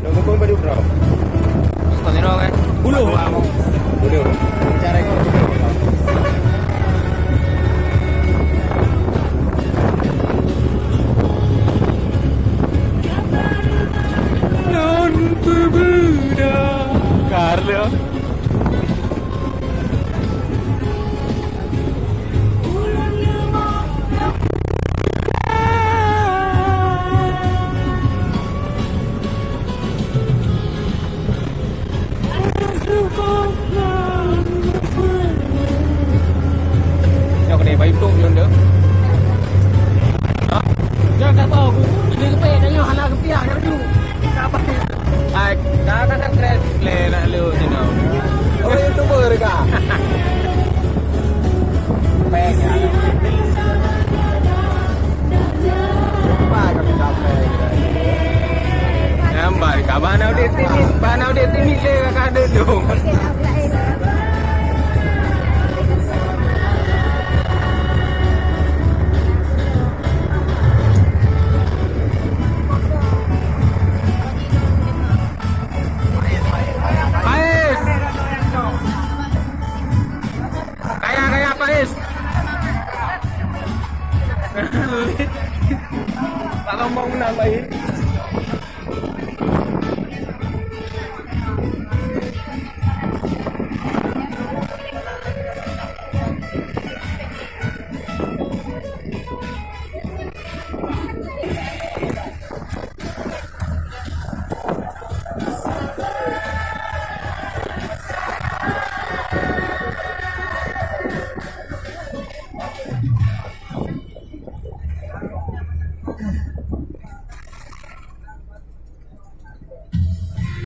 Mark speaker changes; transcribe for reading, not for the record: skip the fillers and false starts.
Speaker 1: Nunggu pun baru bro.
Speaker 2: Koniro kan?
Speaker 1: Bulu. Bulu. Cara itu. Non berbeda. Carlo. Yang kena bayi tung yun dah.
Speaker 2: Jangan kata aku. Ini kepek dan yang anak kepiak yang tu. Apa tu?
Speaker 1: Ay, nakakata kred le na lu sino. Oh, YouTuber ka. Peng ya. Pa kami kape. Nambar ka ba na ulit timit le ka kada dong.